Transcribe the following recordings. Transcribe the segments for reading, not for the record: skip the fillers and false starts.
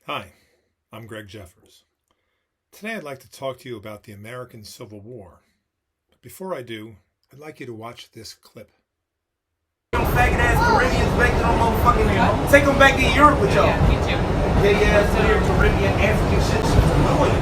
Hi, I'm Greg Jeffers. Today I'd like to talk to you about the American Civil War. But before I do, I'd like you to watch this clip. Faggot ass Caribbeans back to them motherfucking take them back to Europe with y'all. Yeah, me too. Gay ass Caribbean African shit. Shit's annoying.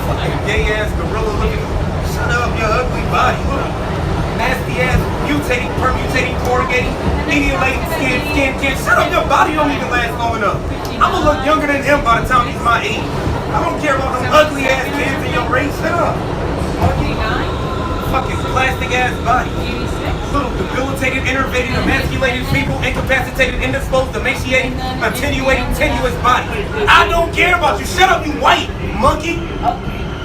Fucking gay ass gorilla looking. Shut up, your ugly body. Nasty ass mutating, permutating, corrugating, etiolating skin. Shut up, your body don't even last long enough. I'm gonna look younger than him by the time he's my age. I don't care about them ugly ass kids in your race. Shut up. Fucking plastic ass body. Little debilitated, enervated, emasculated, feeble, incapacitated, indisposed, emaciated, attenuated, tenuous body. I don't care about you. Shut up, you white monkey.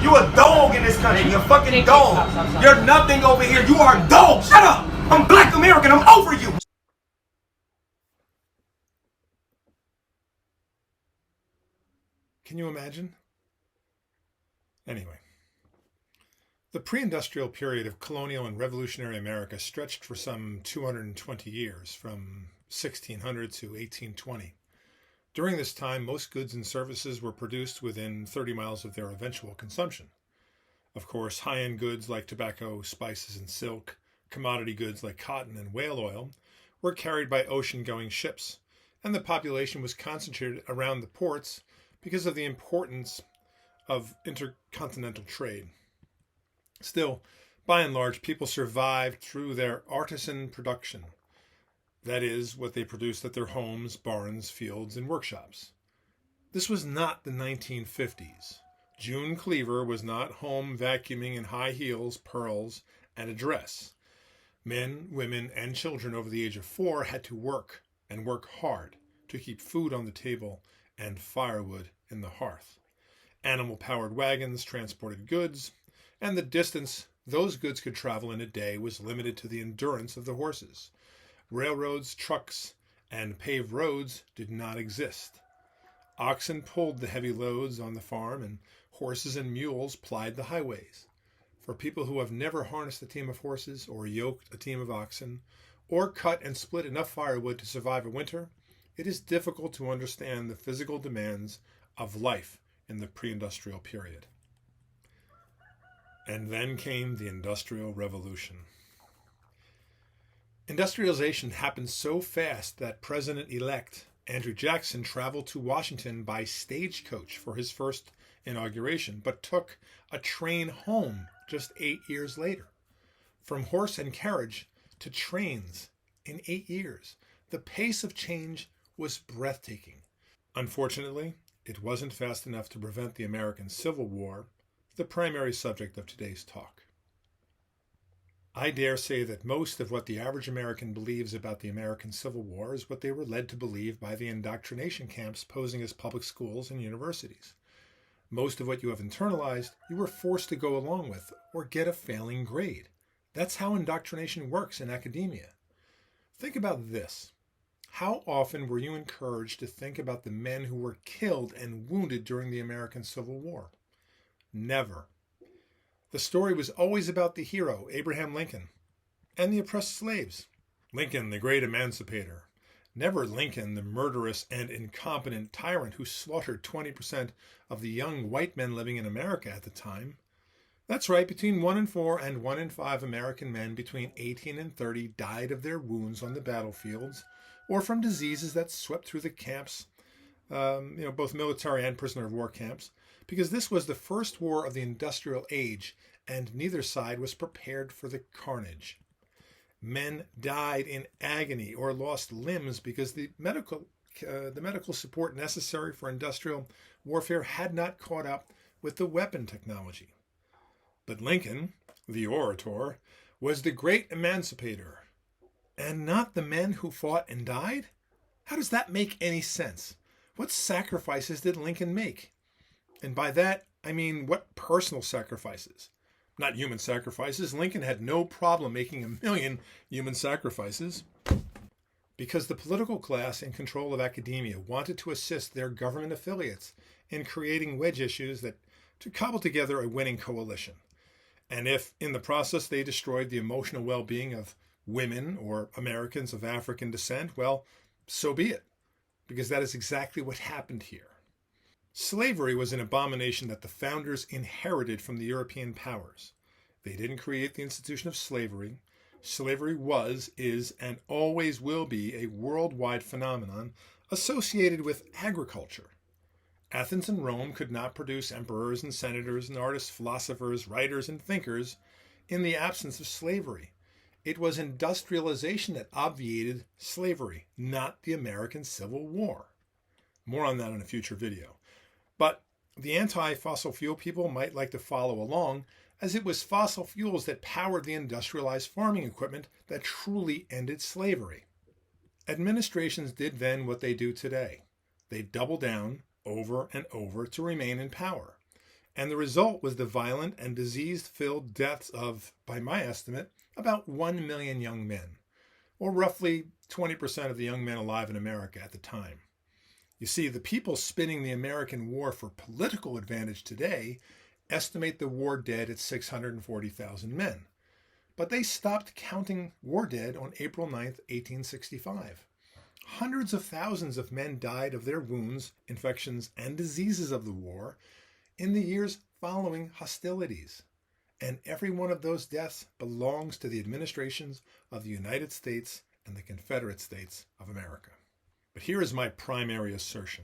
You a dog in this country. You're a fucking dog. You're nothing over here. You are a dog. Shut up. I'm Black American. I'm over you. Can you imagine? Anyway, the pre-industrial period of colonial and revolutionary America stretched for some 220 years, from 1600 to 1820. During this time, most goods and services were produced within 30 miles of their eventual consumption. Of course, high-end goods like tobacco, spices, and silk, commodity goods like cotton and whale oil, were carried by ocean-going ships, and the population was concentrated around the ports because of the importance of intercontinental trade. Still, by and large, people survived through their artisan production. That is, what they produced at their homes, barns, fields, and workshops. This was not the 1950s. June Cleaver was not home vacuuming in high heels, pearls, and a dress. Men, women, and children over the age of 4 had to work, and work hard, to keep food on the table and firewood in the hearth. Animal-powered wagons transported goods, and the distance those goods could travel in a day was limited to the endurance of the horses. Railroads, trucks, and paved roads did not exist. Oxen pulled the heavy loads on the farm, and horses and mules plied the highways. For people who have never harnessed a team of horses, or yoked a team of oxen, or cut and split enough firewood to survive a winter, it is difficult to understand the physical demands of life in the pre-industrial period. And then came the Industrial Revolution. Industrialization happened so fast that President-elect Andrew Jackson traveled to Washington by stagecoach for his first inauguration, but took a train home just 8 years later. From horse and carriage to trains in 8 years, the pace of change was breathtaking. Unfortunately, it wasn't fast enough to prevent the American Civil War, the primary subject of today's talk. I dare say that most of what the average American believes about the American Civil War is what they were led to believe by the indoctrination camps posing as public schools and universities. Most of what you have internalized, you were forced to go along with or get a failing grade. That's how indoctrination works in academia. Think about this. How often were you encouraged to think about the men who were killed and wounded during the American Civil War? Never. The story was always about the hero, Abraham Lincoln, and the oppressed slaves. Lincoln, the great emancipator. Never Lincoln, the murderous and incompetent tyrant who slaughtered 20% of the young white men living in America at the time. That's right, between 1 in 4 and 1 in 5 American men between 18 and 30 died of their wounds on the battlefields, or from diseases that swept through the camps, both military and prisoner of war camps, because this was the first war of the industrial age, and neither side was prepared for the carnage. Men died in agony or lost limbs because the medical support necessary for industrial warfare had not caught up with the weapon technology. But Lincoln, the orator, was the great emancipator, and not the men who fought and died? How does that make any sense? What sacrifices did Lincoln make? And by that, I mean, what personal sacrifices? Not human sacrifices. Lincoln had no problem making 1,000,000 human sacrifices. Because the political class in control of academia wanted to assist their government affiliates in creating wedge issues to cobble together a winning coalition. And if, in the process, they destroyed the emotional well-being of women or Americans of African descent, well, so be it. Because that is exactly what happened here. Slavery was an abomination that the founders inherited from the European powers. They didn't create the institution of slavery. Slavery was, is, and always will be a worldwide phenomenon associated with agriculture. Athens and Rome could not produce emperors and senators and artists, philosophers, writers, and thinkers in the absence of slavery. It was industrialization that obviated slavery, not the American Civil War. More on that in a future video. But the anti-fossil fuel people might like to follow along, as it was fossil fuels that powered the industrialized farming equipment that truly ended slavery. Administrations did then what they do today. They double down over and over to remain in power. And the result was the violent and disease-filled deaths of, by my estimate, about 1 million young men, or roughly 20% of the young men alive in America at the time. You see, the people spinning the American war for political advantage today estimate the war dead at 640,000 men. But they stopped counting war dead on April 9, 1865. Hundreds of thousands of men died of their wounds, infections, and diseases of the war in the years following hostilities. And every one of those deaths belongs to the administrations of the United States and the Confederate States of America. But here is my primary assertion.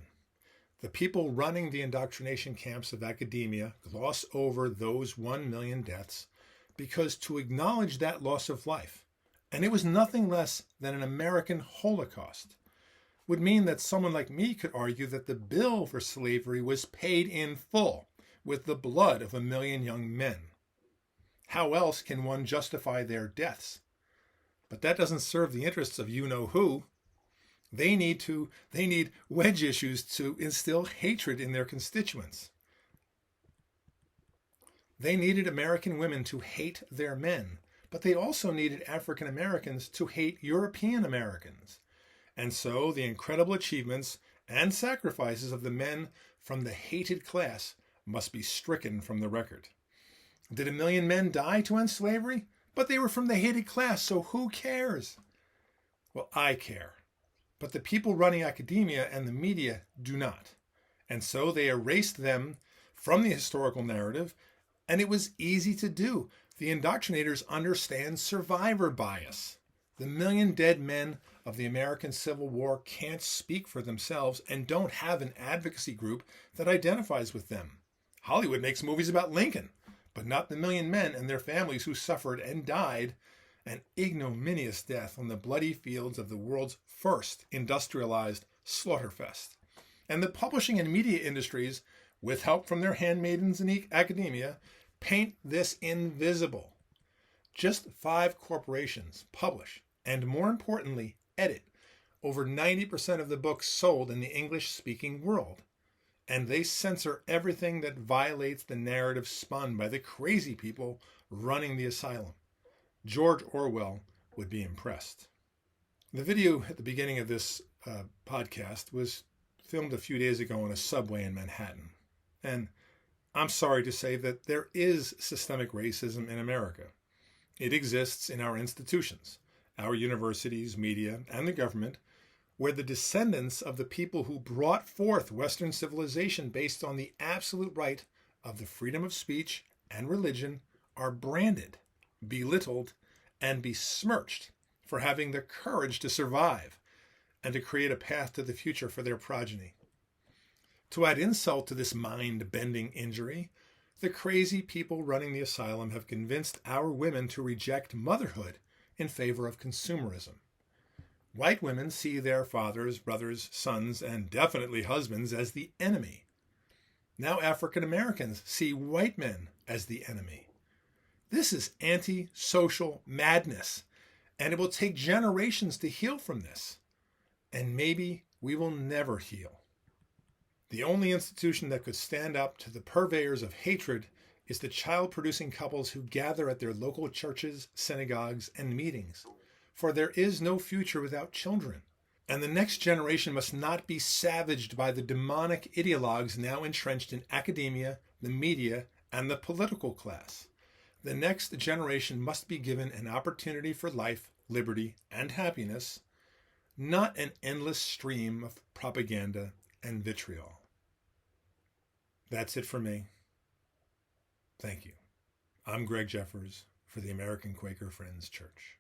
The people running the indoctrination camps of academia gloss over those 1 million deaths because to acknowledge that loss of life, and it was nothing less than an American Holocaust, would mean that someone like me could argue that the bill for slavery was paid in full with the blood of 1 million young men. How else can one justify their deaths? But that doesn't serve the interests of you-know-who. They need wedge issues to instill hatred in their constituents. They needed American women to hate their men, but they also needed African Americans to hate European Americans. And so the incredible achievements and sacrifices of the men from the hated class must be stricken from the record. Did 1 million men die to end slavery? But they were from the hated class, so who cares? Well, I care. But the people running academia and the media do not. And so they erased them from the historical narrative, and it was easy to do. The indoctrinators understand survivor bias. The 1 million dead men of the American Civil War can't speak for themselves and don't have an advocacy group that identifies with them. Hollywood makes movies about Lincoln, but not the 1 million men and their families who suffered and died an ignominious death on the bloody fields of the world's first industrialized slaughterfest. And the publishing and media industries, with help from their handmaidens in academia, paint this invisible. Just 5 corporations publish, and more importantly, edit, over 90% of the books sold in the English-speaking world. And they censor everything that violates the narrative spun by the crazy people running the asylum. George Orwell would be impressed. The video at the beginning of this podcast was filmed a few days ago on a subway in Manhattan. And I'm sorry to say that there is systemic racism in America. It exists in our institutions, our universities, media, and the government, where the descendants of the people who brought forth Western civilization based on the absolute right of the freedom of speech and religion are branded, belittled, and besmirched for having the courage to survive and to create a path to the future for their progeny. To add insult to this mind-bending injury, the crazy people running the asylum have convinced our women to reject motherhood in favor of consumerism. White women see their fathers, brothers, sons, and definitely husbands as the enemy. Now African Americans see white men as the enemy. This is anti-social madness, and it will take generations to heal from this. And maybe we will never heal. The only institution that could stand up to the purveyors of hatred is the child-producing couples who gather at their local churches, synagogues, and meetings. For there is no future without children. And the next generation must not be savaged by the demonic ideologues now entrenched in academia, the media, and the political class. The next generation must be given an opportunity for life, liberty, and happiness, not an endless stream of propaganda and vitriol. That's it for me. Thank you. I'm Greg Jeffers for the American Quaker Friends Church.